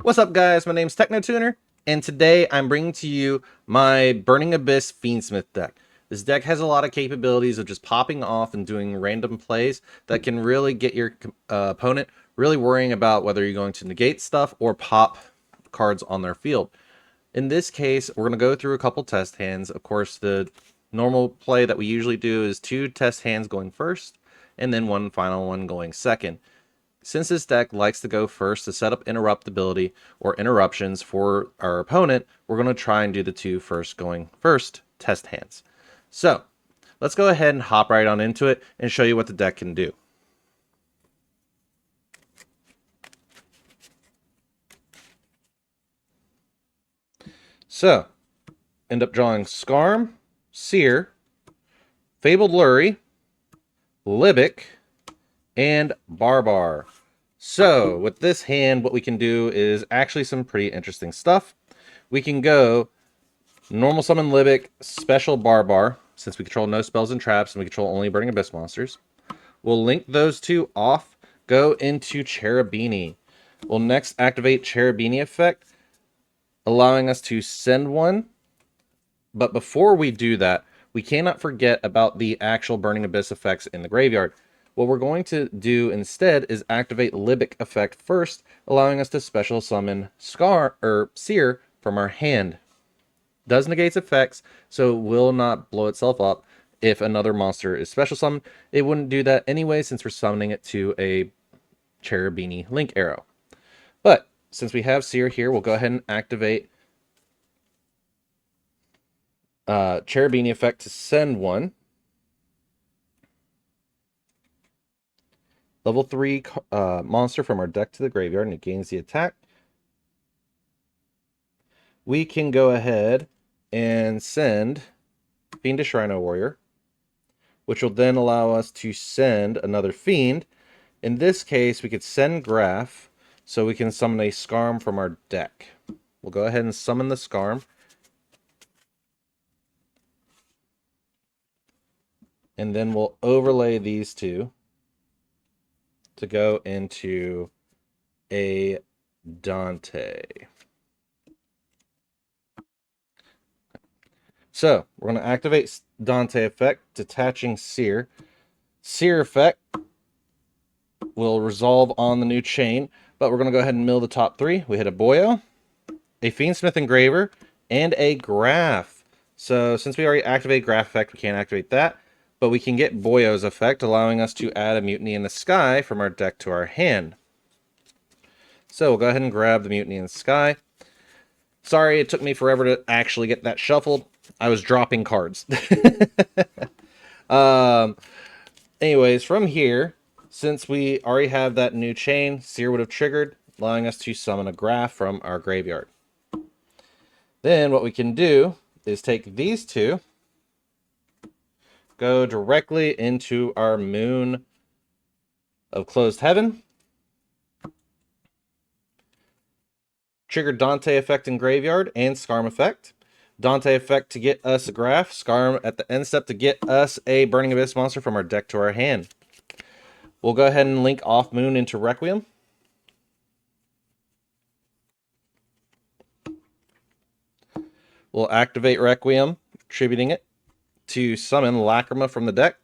What's up, guys? My name's TechnoTuner, and today I'm bringing to you my Burning Abyss Fiendsmith deck. This deck has a lot of capabilities of just popping off and doing random plays that can really get your opponent really worrying about whether you're going to negate stuff or pop cards on their field. In this case, we're going to go through a couple test hands. Of course, the normal play that we usually do is 2 test hands going first, and then 1 final one going second. Since this deck likes to go first to set up interruptibility or interruptions for our opponent, we're going to try and do the 2 going first test hands. So let's go ahead and hop right on into it and show you what the deck can do. So end up drawing Scarm, Seer, Fabled Lurie, Libic, and Barbar. So with this hand, what we can do is actually some pretty interesting stuff. We can go normal summon Libic, special Barbar, since we control no spells and traps and we control only Burning Abyss monsters. We'll link those 2 off, go into Cherubini. We'll next activate Cherubini effect, allowing us to send one. But before we do that, we cannot forget about the actual Burning Abyss effects in the graveyard. What we're going to do instead is activate Libic effect first, allowing us to special summon Seer from our hand. Does negates effects, so it will not blow itself up if another monster is special summoned. It wouldn't do that anyway since we're summoning it to a Cherubini link arrow. But since we have Seer here, we'll go ahead and activate Cherubini effect to send one. Level 3 monster from our deck to the graveyard, and it gains the attack. We can go ahead and send Fiendish Rhino Warrior, which will then allow us to send another Fiend. In this case, we could send Graph, so we can summon a Scarm from our deck. We'll go ahead and summon the Scarm. And then we'll overlay these 2 to go into a Dante. So we're going to activate Dante effect, detaching Seer. Seer effect will resolve on the new chain, but we're going to go ahead and mill the top 3. We hit a Boyo, a Fiendsmith Engraver, and a Graph. So since we already activated Graph effect, we can't activate that, but we can get Boyo's effect, allowing us to add a Mutiny in the Sky from our deck to our hand. So we'll go ahead and grab the Mutiny in the Sky. Sorry, it took me forever to actually get that shuffled. I was dropping cards. Anyways, from here, since we already have that new chain, Seer would have triggered, allowing us to summon a Graph from our graveyard. Then what we can do is take these 2, go directly into our Moon of Closed Heaven, trigger Dante effect in graveyard and Scarm effect. Dante effect to get us a Graph, Scarm at the end step to get us a Burning Abyss monster from our deck to our hand. We'll go ahead and link off Moon into Requiem. We'll activate Requiem, attributing it to summon Lacrima from the deck.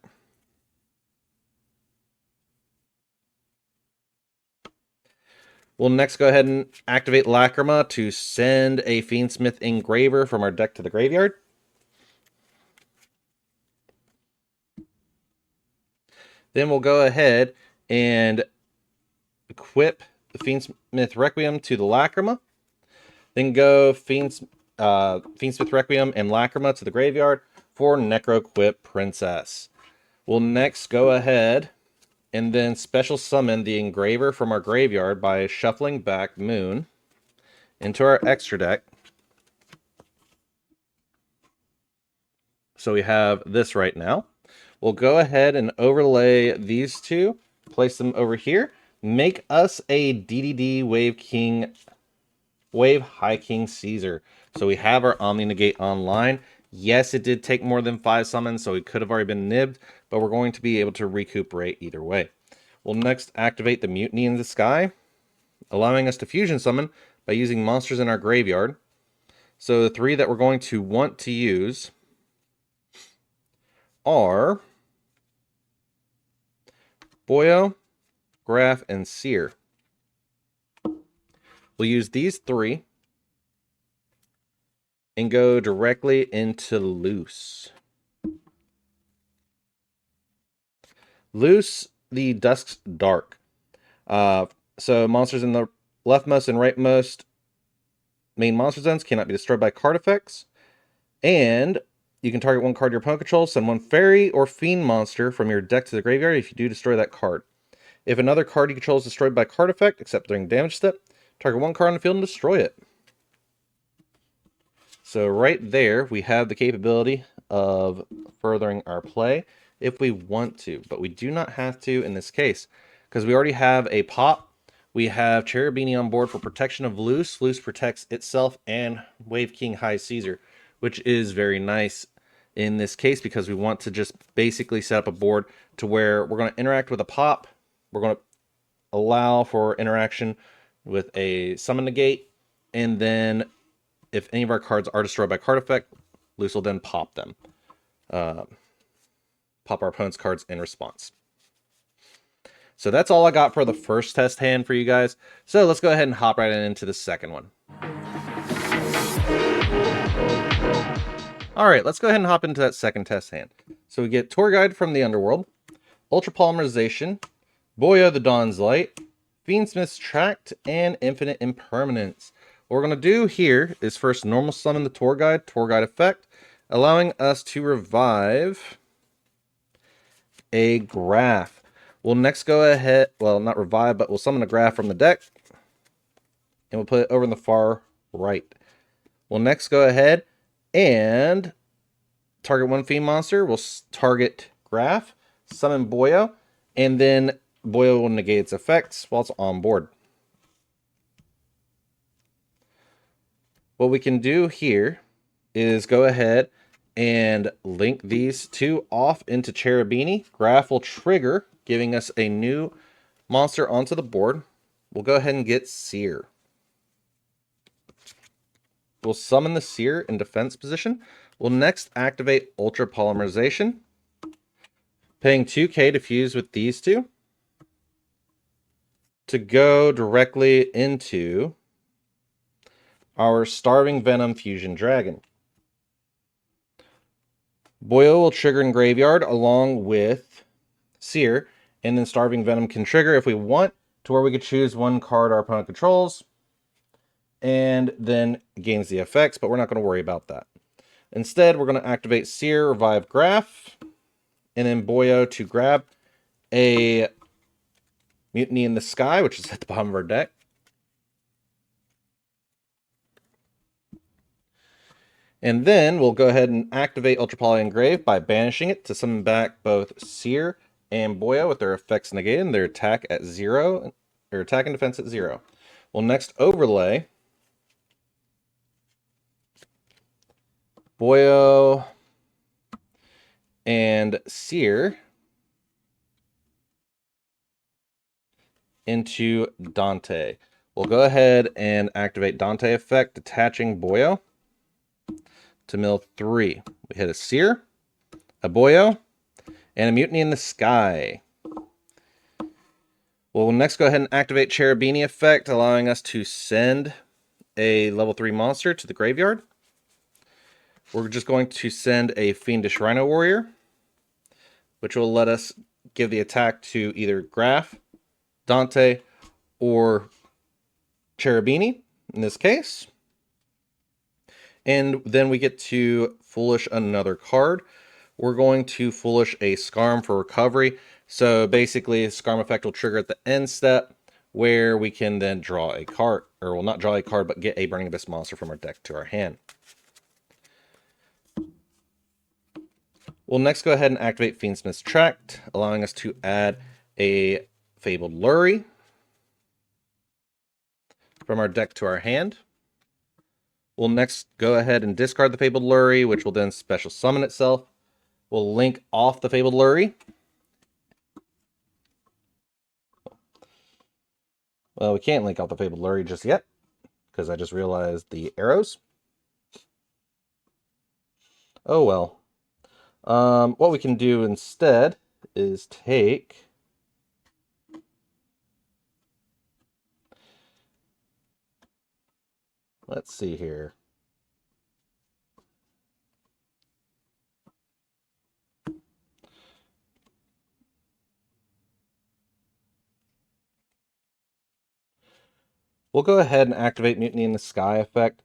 We'll next go ahead and activate Lacrima to send a Fiendsmith Engraver from our deck to the graveyard. Then we'll go ahead and equip the Fiendsmith Requiem to the Lacrima. Then go Fiendsmith Requiem and Lacrima to the graveyard for Necroquip Princess. We'll next go ahead and then special summon the Engraver from our graveyard by shuffling back Moon into our extra deck. So we have this right now. We'll go ahead and overlay these 2, place them over here, make us a DDD Wave High King Caesar. So we have our Omni Negate online. Yes, it did take more than 5 summons, so it could have already been nibbed, but we're going to be able to recuperate either way. We'll next activate the Mutiny in the Sky, allowing us to fusion summon by using monsters in our graveyard. So the 3 that we're going to want to use are Boyo, Graph, and Seer. We'll use these 3 and go directly into Loose. Loose the Dusk's Dark. So monsters in the leftmost and rightmost main monster zones cannot be destroyed by card effects. And you can target 1 card your opponent controls, send 1 fairy or fiend monster from your deck to the graveyard if you do destroy that card. If another card you control is destroyed by card effect, except during damage step, target 1 card on the field and destroy it. So right there, we have the capability of furthering our play if we want to, but we do not have to in this case, because we already have a pop. We have Cherubini on board for protection of Loose. Loose protects itself and Wave King High Caesar, which is very nice in this case because we want to just basically set up a board to where we're going to interact with a pop. We're going to allow for interaction with a summon negate, and then if any of our cards are destroyed by card effect, Loose will then pop them. Pop our opponent's cards in response. So that's all I got for the first test hand for you guys. So let's go ahead and hop right into the second one. All right, let's go ahead and hop into that second test hand. So we get Tour Guide from the Underworld, Ultra Polymerization, Boyo the Dawn's Light, Fiendsmith's Tract, and Infinite Impermanence. What we're going to do here is first normal summon the Tour Guide effect, allowing us to revive a Graph. We'll next go ahead, well, not revive, but we'll summon a Graph from the deck, and we'll put it over in the far right. We'll next go ahead and target 1 fiend monster. We'll target Graph, summon Boyo, and then Boyo will negate its effects while it's on board. What we can do here is go ahead and link these 2 off into Cherubini. Graph will trigger, giving us a new monster onto the board. We'll go ahead and get Seer. We'll summon the Seer in defense position. We'll next activate Ultra Polymerization, paying 2k to fuse with these 2 to go directly into our Starving Venom Fusion Dragon. Boyo will trigger in graveyard along with Seer, and then Starving Venom can trigger if we want, to where we could choose 1 card our opponent controls, and then gains the effects, but we're not going to worry about that. Instead, we're going to activate Seer, revive Graph, and then Boyo to grab a Mutiny in the Sky, which is at the bottom of our deck. And then we'll go ahead and activate Ultra Poly Engrave by banishing it to summon back both Seer and Boyo with their effects negated and their attack at 0, or attack and defense at 0. We'll next overlay Boyo and Seer into Dante. We'll go ahead and activate Dante effect, attaching Boyo to mill 3. We hit a Seer, a Boyo, and a Mutiny in the Sky. We'll next go ahead and activate Cherubini effect, allowing us to send a level 3 monster to the graveyard. We're just going to send a Fiendish Rhino Warrior, which will let us give the attack to either Graph, Dante, or Cherubini in this case. And then we get to Foolish another card. We're going to Foolish a Scarm for recovery. So basically, the Scarm effect will trigger at the end step, where we can then draw a card, or well, not draw a card, but get a Burning Abyss monster from our deck to our hand. We'll next go ahead and activate Fiendsmith's Tract, allowing us to add a Fabled Lurry from our deck to our hand. We'll next go ahead and discard the Fabled Lurry, which will then special summon itself. We'll link off the Fabled Lurry. Well, we can't link off the Fabled Lurry just yet, because I just realized the arrows. Oh well. What we can do instead is take... Let's see here. We'll go ahead and activate Mutiny in the Sky effect,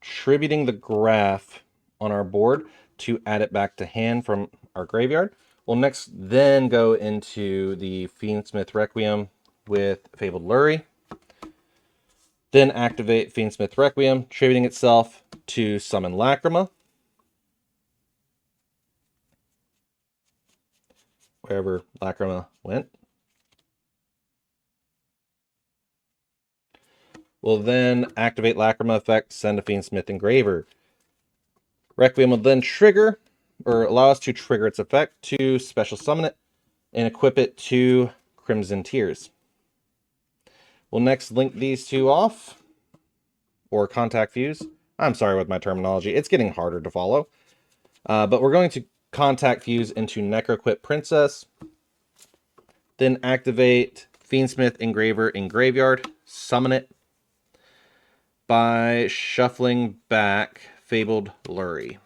tributing the graph on our board to add it back to hand from our graveyard. We'll next then go into the Fiendsmith Requiem with Fabled Lurie. Then activate Fiendsmith Requiem, tributing itself to summon Lacrima. Wherever Lacrima went. We'll then activate Lacrima effect, send a Fiendsmith Engraver. Requiem will then trigger, or allow us to trigger its effect to special summon it and equip it to Crimson Tears. We'll next link these two off, or contact fuse. I'm sorry with my terminology, it's getting harder to follow. But we're going to contact fuse into Necroquip Princess, then activate Fiendsmith Engraver in Graveyard, summon it by shuffling back Fabled Lurie.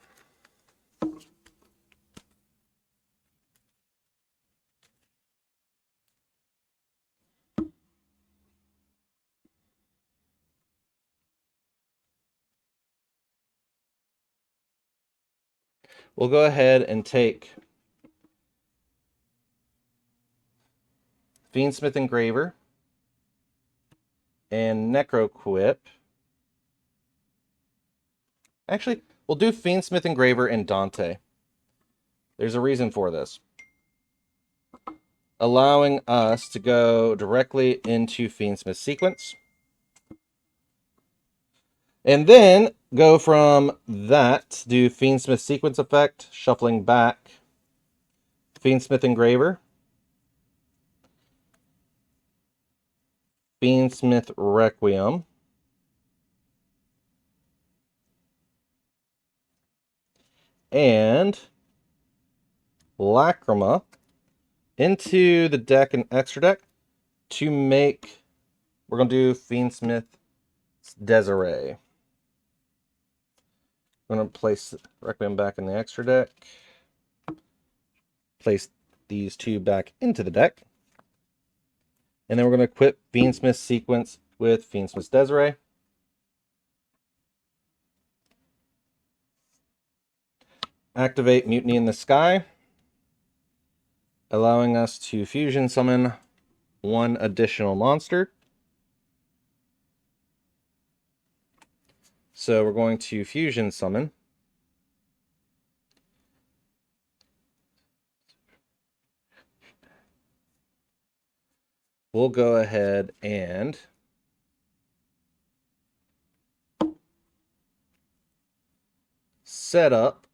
We'll go ahead and take Fiendsmith Engraver and Necroquip. Actually, we'll do Fiendsmith Engraver and Dante. There's a reason for this. Allowing us to go directly into Fiendsmith sequence. And then go from that, do Fiendsmith sequence effect, shuffling back Fiendsmith Engraver, Fiendsmith Requiem, and Lacrima into the deck and extra deck to make, we're going to do Fiendsmith Desiree. I'm going to place Requiem back in the extra deck, place these two back into the deck, and then we're going to equip Fiendsmith sequence with Fiendsmith Desiree. Activate Mutiny in the Sky, allowing us to fusion summon one additional monster. So we're going to fusion summon we'll go ahead and set up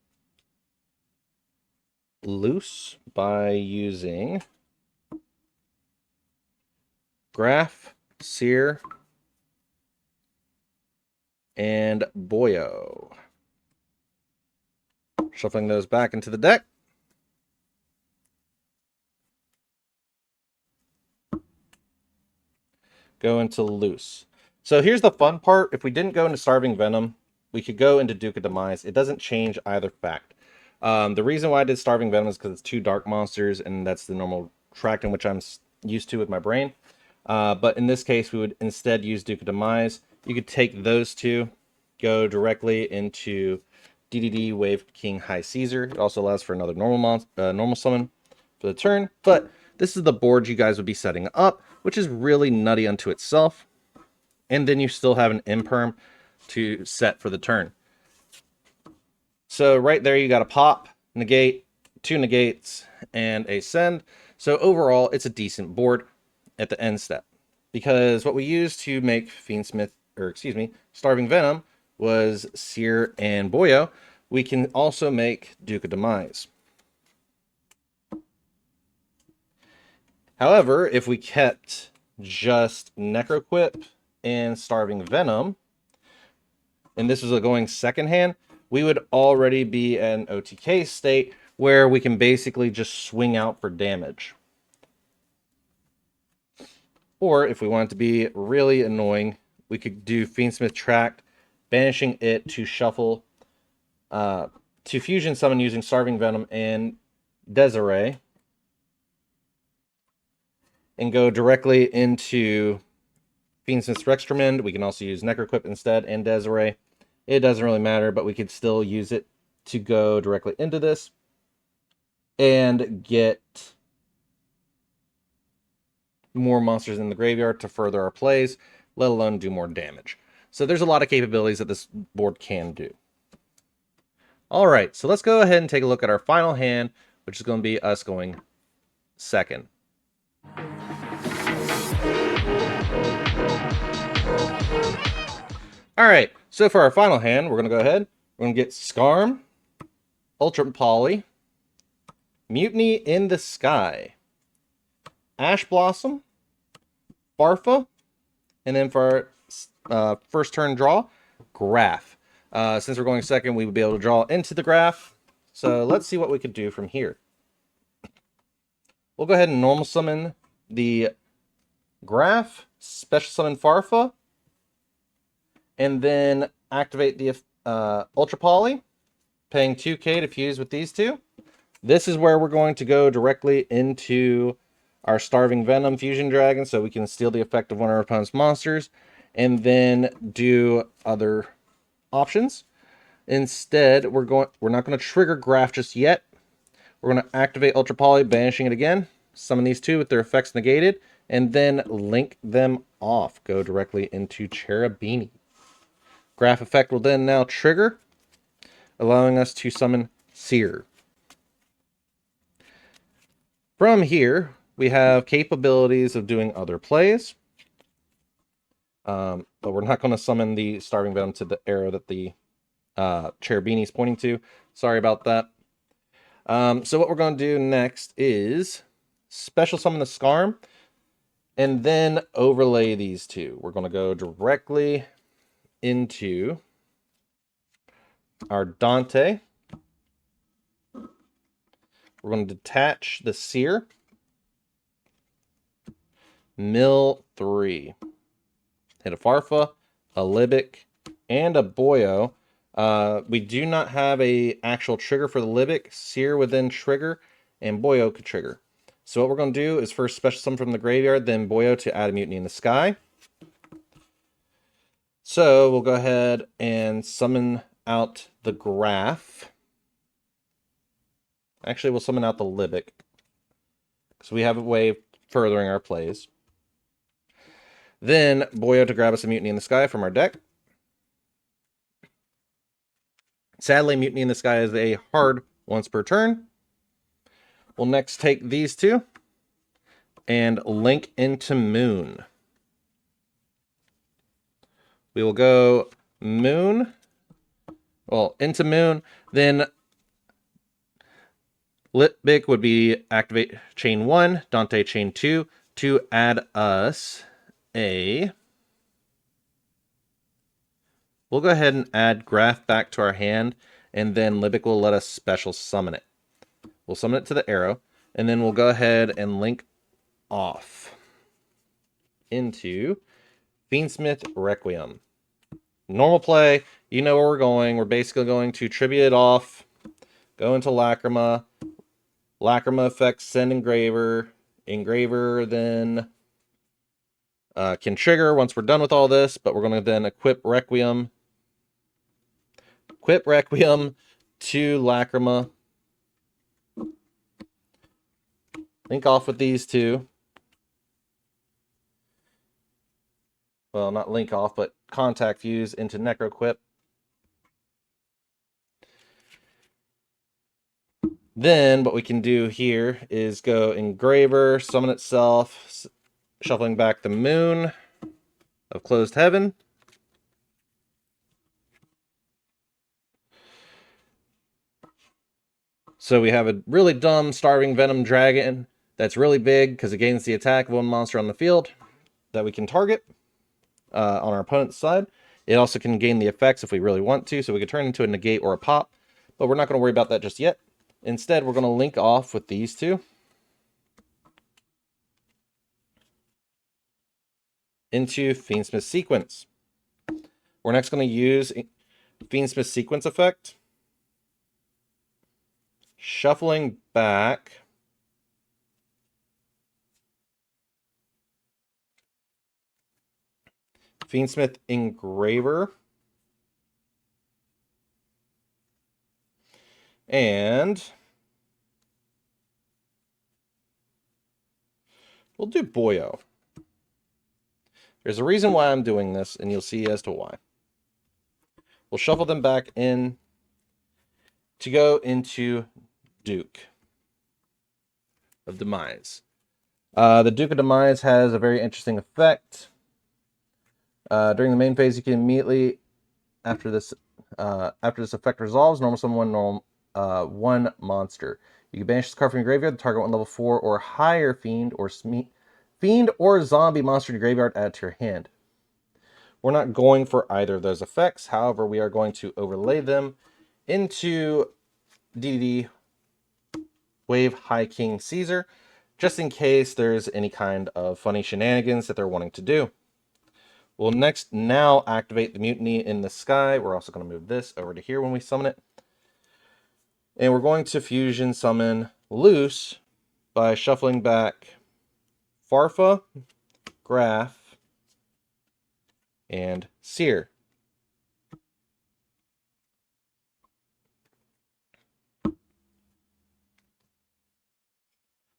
Loose by using Graph, Seer, and Boyo. Shuffling those back into the deck. Go into Loose. So here's the fun part. If we didn't go into Starving Venom, we could go into Duke of Demise. It doesn't change either fact. The reason why I did Starving Venom is because it's two dark monsters, and that's the normal track in which I'm used to with my brain. But in this case, we would instead use Duke of Demise. You could take those two, go directly into DDD Wave King High Caesar. It also allows for another normal summon for the turn. But this is the board you guys would be setting up, which is really nutty unto itself. And then you still have an imperm to set for the turn. So right there, you got a pop, negate, two negates, and a send. So overall, it's a decent board at the end step. Because what we used to make Starving Venom was Seer and Boyo. We can also make Duke of Demise. However, if we kept just Necroquip and Starving Venom, and this was a going second hand, we would already be an OTK state where we can basically just swing out for damage. Or if we want it to be really annoying, we could do Fiendsmith Tract, banishing it to shuffle, to fusion summon using Starving Venom and Desiree, and go directly into Fiendsmith's Rextremend. We can also use Necroquip instead and Desiree. It doesn't really matter, but we could still use it to go directly into this and get more monsters in the graveyard to further our plays, let alone do more damage. So there's a lot of capabilities that this board can do. All right, so let's go ahead and take a look at our final hand, which is going to be us going second. All right, so for our final hand, we're going to go ahead. We're going to get Skarm, Ultra Poly, Mutiny in the Sky, Ash Blossom, Farfa, and then for our first turn draw, Graph. Since we're going second, we would be able to draw into the Graph. So let's see what we could do from here. We'll go ahead and normal summon the Graph, special summon Farfa, and then activate the Ultra Poly, paying 2k to fuse with these two. This is where we're going to go directly into our Starving Venom Fusion Dragon, so we can steal the effect of one of our opponent's monsters, and then do other options. Instead, we're not going to trigger Graph just yet. We're going to activate Ultra Poly, banishing it again, summon these two with their effects negated, and then link them off. Go directly into Cherubini. Graph effect will then now trigger, allowing us to summon Seer. From here, we have capabilities of doing other plays. But we're not going to summon the Starving Venom to the arrow that the Cherubini is pointing to. Sorry about that. So what we're going to do next is special summon the Skarm, and then overlay these two. We're going to go directly into our Dante. We're going to detach the Seer. Mill 3. Hit a Farfa, a Libic, and a Boyo. We do not have a actual trigger for the Libic. Seer would then trigger, and Boyo could trigger. So what we're going to do is first special summon from the graveyard, then Boyo to add a Mutiny in the Sky. So we'll go ahead and summon out the Graph. Actually, we'll summon out the Libic, so we have a way of furthering our plays. Then Boyo to grab us a Mutiny in the Sky from our deck. Sadly, Mutiny in the Sky is a hard once per turn. We'll next take these two and link into Moon. We will go Moon, well, into Moon, then Litbic would be activate chain 1, Dante chain 2 to add us a... We'll go ahead and add Graph back to our hand, and then Libic will let us special summon it. We'll summon it to the arrow, and then we'll go ahead and link off into Fiendsmith Requiem. Normal play, you know where we're going. We're basically going to tribute it off, go into Lacrima. Lacrima effects send Engraver. Engraver then can trigger once we're done with all this, but we're going to then equip Requiem. Equip Requiem to Lacrima. Link off with these two. Well, not link off, but contact fuse into Necroquip. Then what we can do here is go Engraver, summon itself, shuffling back the Moon of Closed Heaven. So we have a really dumb Starving Venom Dragon that's really big because it gains the attack of one monster on the field that we can target on our opponent's side. It also can gain the effects if we really want to, so we could turn into a negate or a pop, but we're not going to worry about that just yet. Instead, we're going to link off with these two into Fiendsmith Sequence. We're next going to use Fiendsmith Sequence effect, shuffling back Fiendsmith Engraver, and we'll do Boyo. There's a reason why I'm doing this, and you'll see as to why. We'll shuffle them back in to go into Duke of Demise. The Duke of Demise has a very interesting effect. During the main phase, you can immediately, after this effect resolves, normal summon one monster. You can banish this card from your graveyard, target one level 4 or higher fiend or zombie monster in your graveyard, add to your hand. We're not going for either of those effects. However, we are going to overlay them into DDD Wave High King Caesar, just in case there's any kind of funny shenanigans that they're wanting to do. We'll next now activate the Mutiny in the Sky. We're also going to move this over to here when we summon it. And we're going to fusion summon Loose by shuffling back Farfa, Graph, and Seer.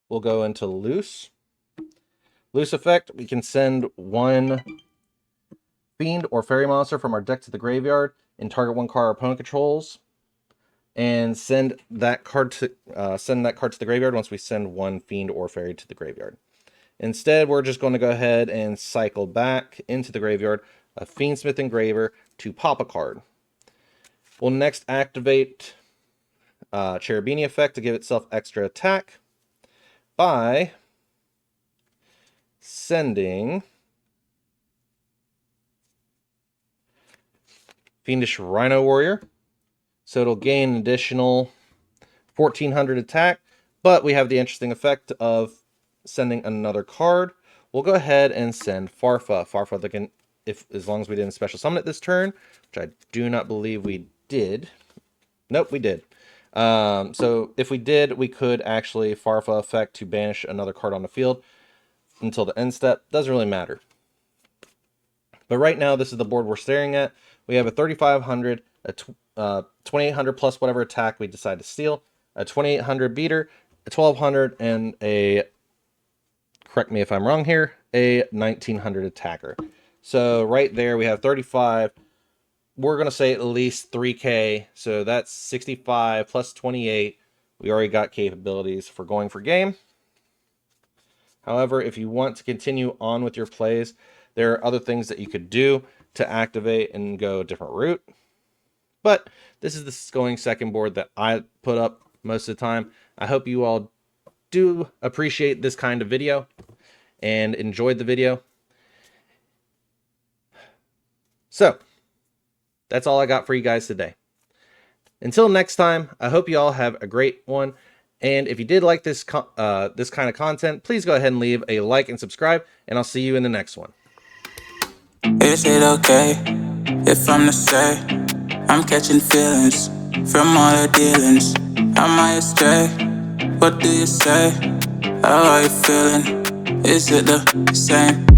We'll go into Loose. Loose effect, we can send one fiend or fairy monster from our deck to the graveyard and target one card our opponent controls, and send that card to the graveyard once we send one fiend or fairy to the graveyard. Instead, we're just going to go ahead and cycle back into the graveyard a Fiendsmith Engraver to pop a card. We'll next activate Cherubini effect to give itself extra attack by sending Fiendish Rhino Warrior. So it'll gain an additional 1400 attack, but we have the interesting effect of sending another card. We'll go ahead and send Farfa. Farfa, as long as we didn't special summon it this turn, which I do not believe we did. Nope, we did. So if we did, we could actually Farfa effect to banish another card on the field until the end step. Doesn't really matter. But right now, this is the board we're staring at. We have a 3500, a 2800 plus whatever attack we decide to steal, a 2800 beater, a 1200, and a, correct me if I'm wrong here, a 1900 attacker. So right there we have 35. We're going to say at least 3k, so that's 65 plus 28. We already got capabilities for going for game. However, if you want to continue on with your plays, there are other things that you could do to activate and go a different route. But this is the going second board that I put up most of the time. I hope you all do appreciate this kind of video and enjoyed the video. So, that's all I got for you guys today. Until next time, I hope you all have a great one. And if you did like this kind of content, please go ahead and leave a like and subscribe, and I'll see you in the next one. Is it okay if I'm to say I'm catching feelings from all the dealings? Am I astray? What do you say? How are you feeling? Is it the same?